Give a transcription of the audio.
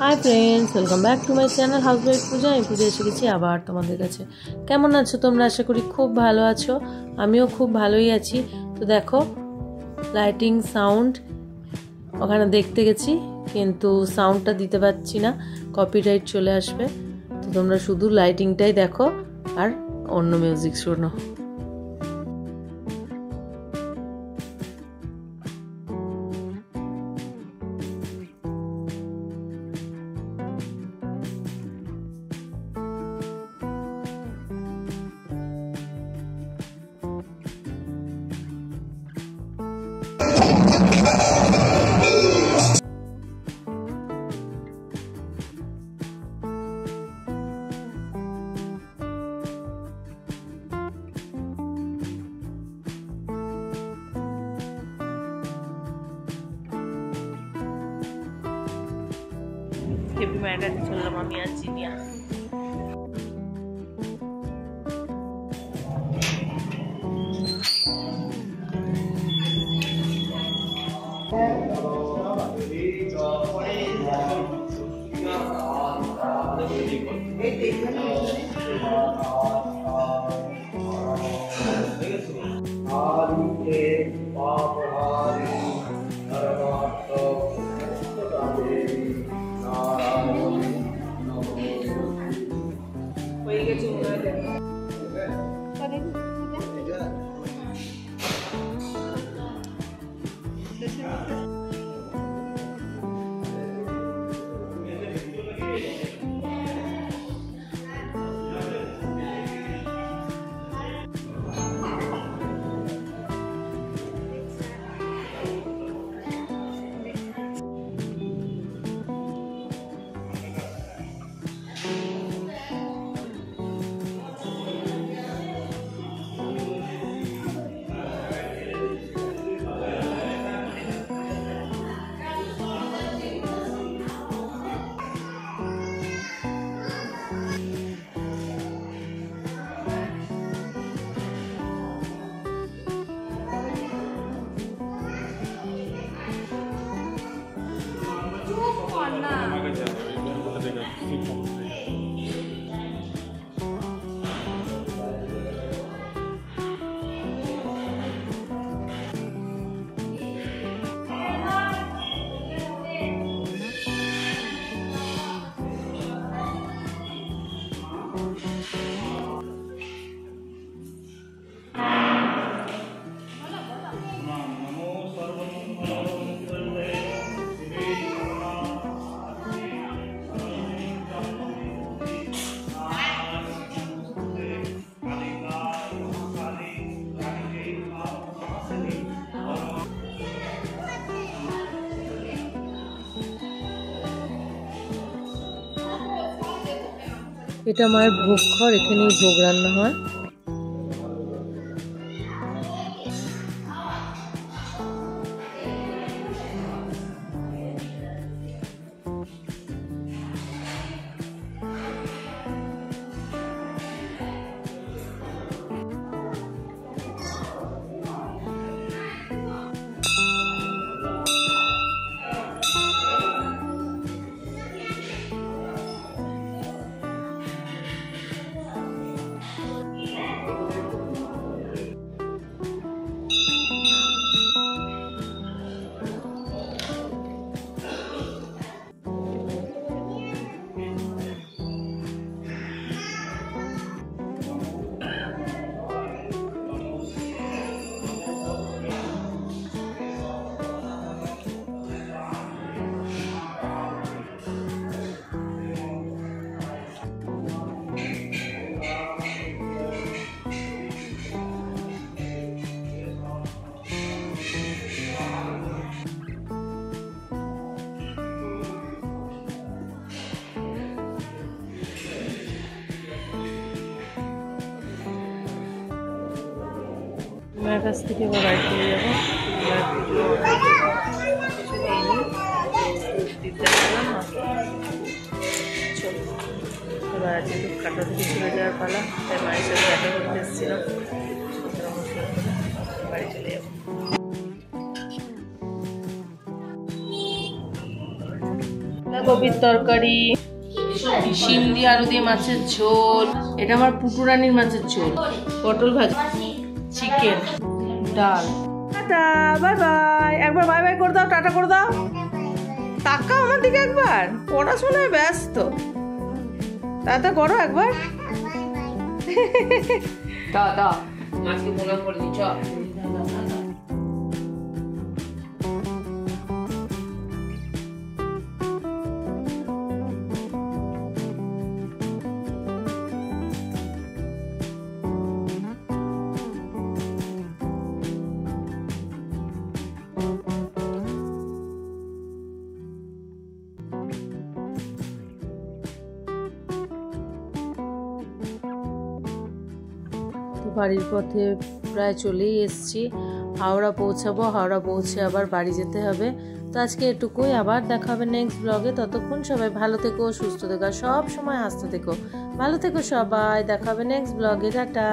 High friends, welcome back to my channel housewife Puja. আমি পূজা এসে গেছি আবার তোমাদের কাছে। কেমন আছো তোমরা? আশা করি খুব ভালো আছো। আমিও খুব ভালোই আছি। তো দেখো, লাইটিং সাউন্ড ওখানে দেখতে গেছি, কিন্তু সাউন্ডটা দিতে পারছি না, কপিরাইট চলে আসবে। তো তোমরা শুধু লাইটিংটাই দেখো আর অন্য মিউজিক শোনো। হেভি ম্যাটারে চললাম আমি আর জিনিয়া। এটা মায়ের ভোগ ঘর, এখানেই ভোগ রান্না হয়। মায়ের কাছ থেকে এবার বাড়ি চলে যাবো। এবার আজকে তো কাটা থেকে চলে যাওয়ার পালা, তাই মায়ের সাথে দেখা করতে এসেছিলাম। বাড়ি চলে যাবো। ফুলকপির তরকারি, শিম দিয়ে আলু দিয়ে মাছের ঝোল, এটা আমার পুটুরানির মাছের ঝোল, পটল ভাজি, চিকেন, ডাল। Tata, bye bye. একবার বাই বাই করে দাও, টাটা করে দাও। তাকাও আমার দিকে একবার, পড়াশোনায় ব্যস্ত। টাটা করো একবার। টাটা, মাছকে প্রণাম করে দিচ্ছ। বাড়ির পথে প্রায় চলেই এসেছি, হাওড়া পৌঁছাবো, হাওড়া পৌঁছে আবার বাড়ি যেতে হবে। তো আজকে এটুকুই, আবার দেখা হবে নেক্সট ব্লগে। ততক্ষণ সবাই ভালো থেকো, সুস্থ থেকো, সব সময় হাসতে থেকো, ভালো থেকো সবাই। দেখা হবে নেক্সট ব্লগে, টাটা।